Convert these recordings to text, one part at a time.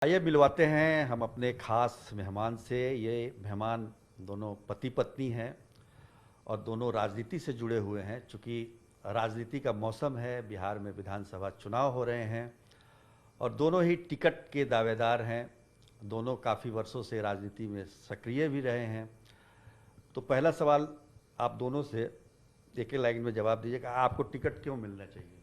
आइए मिलवाते हैं हम अपने खास मेहमान से। ये मेहमान दोनों पति पत्नी हैं और दोनों राजनीति से जुड़े हुए हैं। चूँकि राजनीति का मौसम है, बिहार में विधानसभा चुनाव हो रहे हैं और दोनों ही टिकट के दावेदार हैं। दोनों काफ़ी वर्षों से राजनीति में सक्रिय भी रहे हैं। तो पहला सवाल आप दोनों से एक ही लाइन में जवाब दीजिएगा, आपको टिकट क्यों मिलना चाहिए?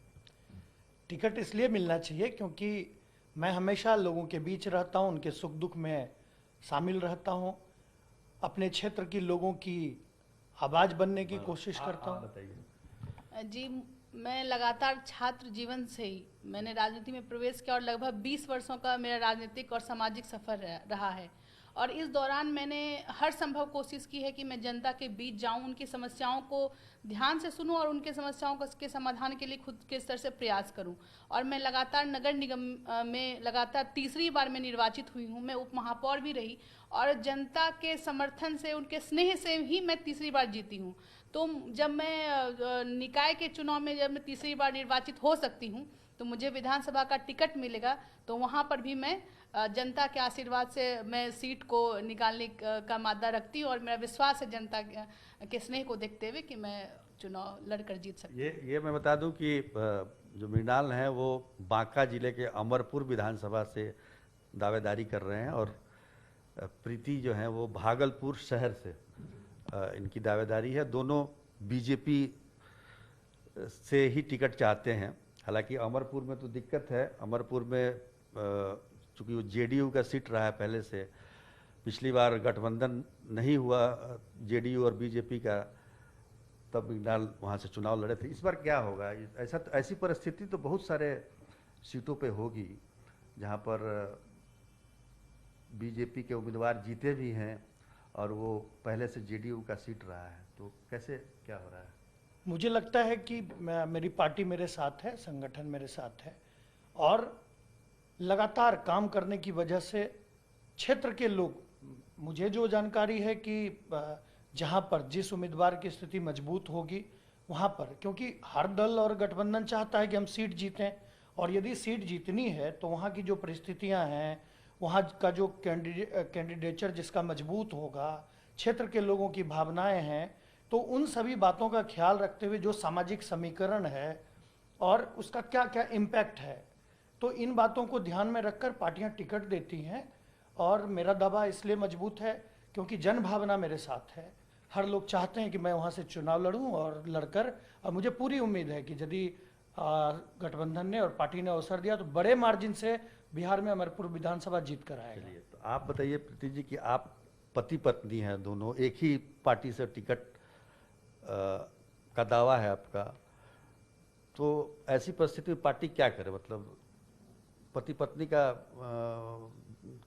टिकट इसलिए मिलना चाहिए क्योंकि मैं हमेशा लोगों के बीच रहता हूं, उनके सुख दुख में शामिल रहता हूं, अपने क्षेत्र की लोगों की आवाज़ बनने की कोशिश करता आप हूं। बताइए। जी, मैं लगातार छात्र जीवन से ही मैंने राजनीति में प्रवेश किया और लगभग 20 वर्षों का मेरा राजनीतिक और सामाजिक सफ़र रहा है। और इस दौरान मैंने हर संभव कोशिश की है कि मैं जनता के बीच जाऊं, उनकी समस्याओं को ध्यान से सुनूं और उनके समस्याओं के समाधान के लिए खुद के स्तर से प्रयास करूं। और मैं लगातार नगर निगम में लगातार तीसरी बार मैं निर्वाचित हुई हूं। मैं उप महापौर भी रही और जनता के समर्थन से, उनके स्नेह से ही मैं तीसरी बार जीती हूं। तो जब मैं निकाय के चुनाव में जब मैं तीसरी बार निर्वाचित हो सकती हूं तो मुझे विधानसभा का टिकट मिलेगा, तो वहां पर भी मैं जनता के आशीर्वाद से मैं सीट को निकालने का मादा रखती हूँ और मेरा विश्वास है जनता के स्नेह को देखते हुए कि मैं चुनाव लड़कर जीत सकती हूँ। ये मैं बता दूं कि जो मृणाल हैं वो बांका जिले के अमरपुर विधानसभा से दावेदारी कर रहे हैं और प्रीति जो हैं वो भागलपुर शहर से इनकी दावेदारी है। दोनों बीजेपी से ही टिकट चाहते हैं। हालांकि अमरपुर में तो दिक्कत है। अमरपुर में चूँकि वो जेडीयू का सीट रहा है पहले से, पिछली बार गठबंधन नहीं हुआ जेडीयू और बीजेपी का, तब मृणाल वहाँ से चुनाव लड़े थे। इस बार क्या होगा? ऐसी परिस्थिति तो बहुत सारे सीटों पे होगी जहाँ पर बीजेपी के उम्मीदवार जीते भी हैं और वो पहले से जेडीयू का सीट रहा है, तो कैसे क्या हो रहा है? मुझे लगता है कि मेरी पार्टी मेरे साथ है, संगठन मेरे साथ है और लगातार काम करने की वजह से क्षेत्र के लोग, मुझे जो जानकारी है कि जहां पर जिस उम्मीदवार की स्थिति मजबूत होगी वहां पर, क्योंकि हर दल और गठबंधन चाहता है कि हम सीट जीतें और यदि सीट जीतनी है तो वहां की जो परिस्थितियां हैं, वहां का जो कैंडिडेचर जिसका मजबूत होगा, क्षेत्र के लोगों की भावनाएं हैं, तो उन सभी बातों का ख्याल रखते हुए जो सामाजिक समीकरण है और उसका क्या क्या इम्पैक्ट है, तो इन बातों को ध्यान में रखकर पार्टियां टिकट देती हैं। और मेरा दावा इसलिए मजबूत है क्योंकि जन भावना मेरे साथ है। हर लोग चाहते हैं कि मैं वहां से चुनाव लड़ूं और लड़कर, और मुझे पूरी उम्मीद है कि यदि गठबंधन ने और पार्टी ने अवसर दिया तो बड़े मार्जिन से बिहार में अमरपुर विधानसभा जीत कर आएगा। चलिए, तो आप बताइए प्रीति जी कि आप पति पत्नी हैं, दोनों एक ही पार्टी से टिकट का दावा है आपका, तो ऐसी परिस्थिति में पार्टी क्या करे? मतलब पति पत्नी का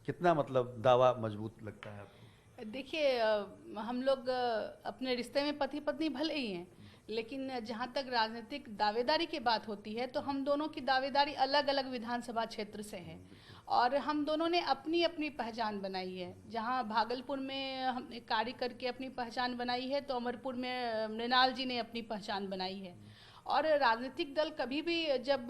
कितना मतलब दावा मजबूत लगता है आपको? देखिए, हम लोग अपने रिश्ते में पति पत्नी भले ही हैं, लेकिन जहाँ तक राजनीतिक दावेदारी की बात होती है तो हम दोनों की दावेदारी अलग अलग विधानसभा क्षेत्र से है और हम दोनों ने अपनी अपनी पहचान बनाई है। जहाँ भागलपुर में हमने कार्य करके अपनी पहचान बनाई है, तो अमरपुर में मृणाल जी ने अपनी पहचान बनाई है। और राजनीतिक दल कभी भी जब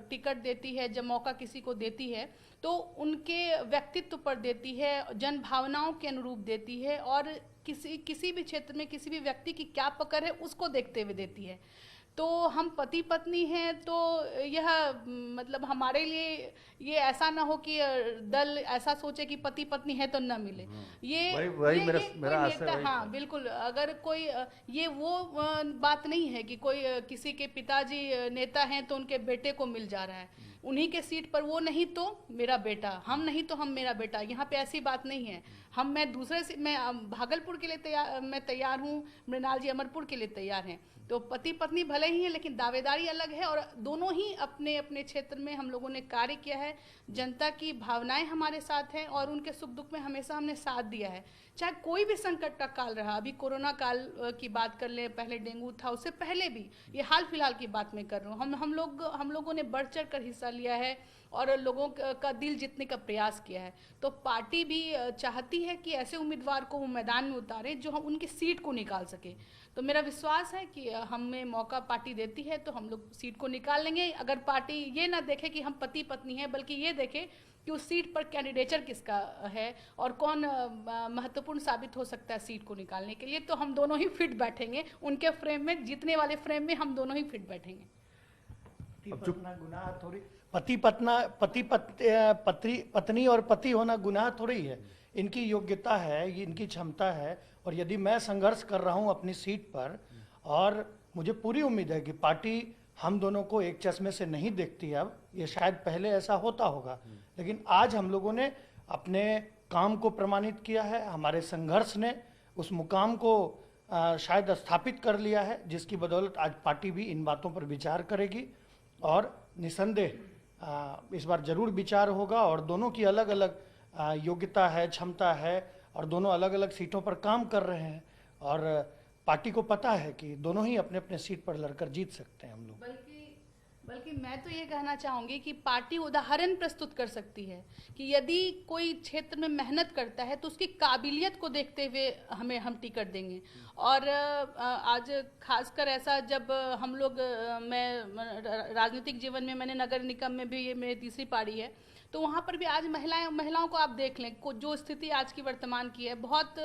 टिकट देती है, जब मौका किसी को देती है, तो उनके व्यक्तित्व पर देती है, जन भावनाओं के अनुरूप देती है और किसी भी क्षेत्र में किसी भी व्यक्ति की क्या पकड़ है उसको देखते हुए देती है। तो हम पति पत्नी हैं तो यह मतलब हमारे लिए ये ऐसा ना हो कि दल ऐसा सोचे कि पति पत्नी है तो न मिले। वही मेरा कोई आशय नेता, वही हाँ था। बिल्कुल, अगर कोई ये वो बात नहीं है कि कोई किसी के पिताजी नेता हैं तो उनके बेटे को मिल जा रहा है, उन्हीं के सीट पर वो नहीं तो मेरा बेटा, हम नहीं तो हम मेरा बेटा, यहाँ पे ऐसी बात नहीं है। मैं दूसरे से, मैं भागलपुर के लिए मैं तैयार हूँ, मृणाल जी अमरपुर के लिए तैयार हैं। तो पति पत्नी भले ही हैं लेकिन दावेदारी अलग है और दोनों ही अपने अपने क्षेत्र में हम लोगों ने कार्य किया है। जनता की भावनाएं हमारे साथ हैं और उनके सुख दुख में हमेशा हमने साथ दिया है, चाहे कोई भी संकट का काल रहा। अभी कोरोना काल की बात कर ले, पहले डेंगू था, उससे पहले भी, ये हाल फिलहाल की बात मैं कर रहा हूँ, हम लोगों ने बढ़ चढ़ कर हिस्सा लिया है और लोगों का दिल जीतने का प्रयास किया है। तो पार्टी भी चाहती है कि ऐसे उम्मीदवार को वो मैदान में उतारे जो हम उनकी सीट को निकाल सके। तो मेरा विश्वास है कि हमें मौका पार्टी देती है तो हम लोग सीट को निकाल लेंगे। अगर पार्टी ये ना देखे कि हम पति पत्नी हैं, बल्कि ये देखे कि उस सीट पर कैंडिडेचर किसका है और कौन महत्वपूर्ण साबित हो सकता है सीट को निकालने के लिए, तो हम दोनों ही फिट बैठेंगे उनके फ्रेम में, जीतने वाले फ्रेम में हम दोनों ही फिट बैठेंगे। गुनाह थोड़ी, पत्नी और पति होना गुनाह थोड़ी है। इनकी योग्यता है, ये इनकी क्षमता है। और यदि मैं संघर्ष कर रहा हूं अपनी सीट पर, और मुझे पूरी उम्मीद है कि पार्टी हम दोनों को एक चश्मे से नहीं देखती, अब ये शायद पहले ऐसा होता होगा, लेकिन आज हम लोगों ने अपने काम को प्रमाणित किया है। हमारे संघर्ष ने उस मुकाम को शायद स्थापित कर लिया है, जिसकी बदौलत आज पार्टी भी इन बातों पर विचार करेगी और निसंदेह इस बार जरूर विचार होगा। और दोनों की अलग अलग योग्यता है, क्षमता है, और दोनों अलग अलग सीटों पर काम कर रहे हैं, और पार्टी को पता है कि दोनों ही अपने अपने सीट पर लड़कर जीत सकते हैं हम लोग। बल्कि मैं तो ये कहना चाहूँगी कि पार्टी उदाहरण प्रस्तुत कर सकती है कि यदि कोई क्षेत्र में मेहनत करता है तो उसकी काबिलियत को देखते हुए हम टिकट देंगे। और आज खासकर ऐसा जब हम लोग मैं राजनीतिक जीवन में, मैंने नगर निगम में भी, ये मेरी तीसरी पारी है, तो वहाँ पर भी आज महिलाओं को आप देख लें, जो स्थिति आज की वर्तमान की है, बहुत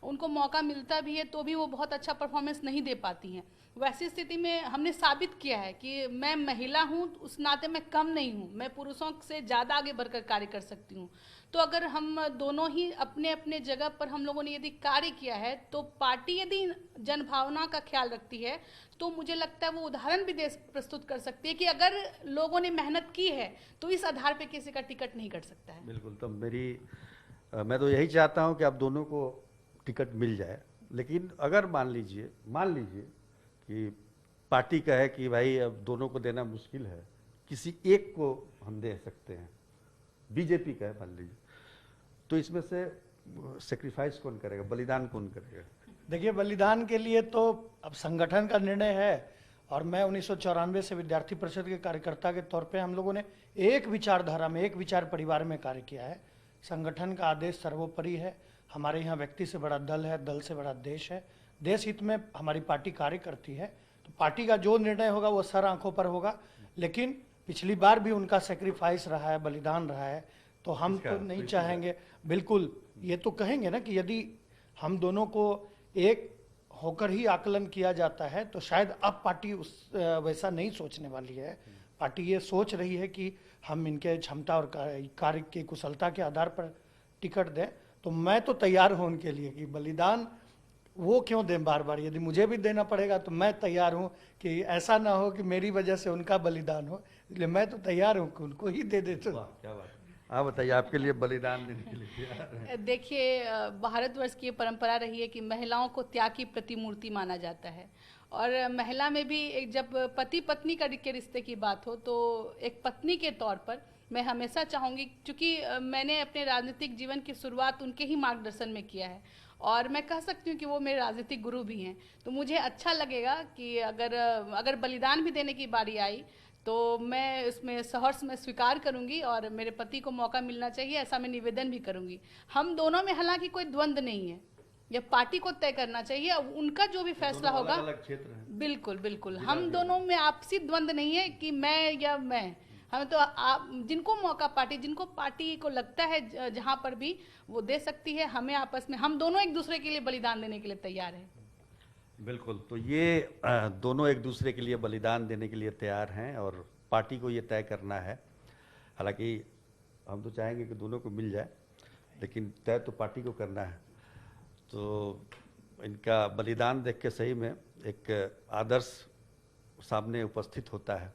उनको मौका मिलता भी है तो भी वो बहुत अच्छा परफॉर्मेंस नहीं दे पाती हैं। वैसी स्थिति में हमने साबित किया है कि मैं महिला हूँ, उस नाते मैं कम नहीं हूँ, मैं पुरुषों से ज़्यादा आगे बढ़कर कार्य कर सकती हूँ। तो अगर हम दोनों ही अपने अपने जगह पर हम लोगों ने यदि कार्य किया है, तो पार्टी यदि जनभावना का ख्याल रखती है तो मुझे लगता है वो उदाहरण भी देश प्रस्तुत कर सकती है कि अगर लोगों ने मेहनत की है तो इस आधार पर किसी का टिकट नहीं कट सकता है। बिल्कुल। तो मैं तो यही चाहता हूं कि आप दोनों को टिकट मिल जाए, लेकिन अगर मान लीजिए कि पार्टी कहे कि भाई अब दोनों को देना मुश्किल है, किसी एक को हम दे सकते हैं, बीजेपी कहे मान लीजिए, तो इसमें से सेक्रीफाइस कौन करेगा, बलिदान कौन करेगा? देखिए, बलिदान के लिए तो अब संगठन का निर्णय है, और मैं 1994 से विद्यार्थी परिषद के कार्यकर्ता के तौर पे हम लोगों ने एक विचारधारा में, एक विचार परिवार में कार्य किया है। संगठन का आदेश सर्वोपरि है। हमारे यहाँ व्यक्ति से बड़ा दल है, दल से बड़ा देश है। देश हित में हमारी पार्टी कार्य करती है, तो पार्टी का जो निर्णय होगा वो सर आंखों पर होगा। लेकिन पिछली बार भी उनका सेक्रीफाइस रहा है, बलिदान रहा है, तो हम तो नहीं चाहेंगे, बिल्कुल ये तो कहेंगे ना कि यदि हम दोनों को एक होकर ही आकलन किया जाता है तो शायद अब पार्टी उस वैसा नहीं सोचने वाली है। पार्टी ये सोच रही है कि हम इनके क्षमता और कार्य की कुशलता के आधार पर टिकट दें। तो मैं तो तैयार हूं उनके लिए कि बलिदान वो क्यों दें बार बार, यदि मुझे भी देना पड़ेगा तो मैं तैयार हूं कि ऐसा ना हो कि मेरी वजह से उनका बलिदान हो, इसलिए मैं तो तैयार हूं कि उनको ही दे दे। तो क्या बात, आप बताइए, आपके लिए बलिदान देने के लिए तैयार हैं? देखिए, भारतवर्ष की ये परंपरा रही है कि महिलाओं को त्याग की प्रतिमूर्ति माना जाता है, और महिला में भी एक जब पति पत्नी के रिश्ते की बात हो तो एक पत्नी के तौर पर मैं हमेशा चाहूँगी, क्योंकि मैंने अपने राजनीतिक जीवन की शुरुआत उनके ही मार्गदर्शन में किया है, और मैं कह सकती हूँ कि वो मेरे राजनीतिक गुरु भी हैं। तो मुझे अच्छा लगेगा कि अगर बलिदान भी देने की बारी आई तो मैं इसमें सहर्ष में स्वीकार करूंगी, और मेरे पति को मौका मिलना चाहिए ऐसा मैं निवेदन भी करूंगी। हम दोनों में हालांकि कोई द्वंद्व नहीं है, यह पार्टी को तय करना चाहिए, उनका जो भी फैसला होगा। अलग क्षेत्र है। बिल्कुल, हम दोनों में आपसी द्वंद्व नहीं है कि मैं या मैं, हम तो जिनको मौका जिनको पार्टी को लगता है जहां पर भी वो दे सकती है, हमें आपस में हम दोनों एक दूसरे के लिए बलिदान देने के लिए तैयार हैं। बिल्कुल। तो ये दोनों एक दूसरे के लिए बलिदान देने के लिए तैयार हैं, और पार्टी को ये तय करना है। हालांकि हम तो चाहेंगे कि दोनों को मिल जाए, लेकिन तय तो पार्टी को करना है। तो इनका बलिदान देख के सही में एक आदर्श सामने उपस्थित होता है।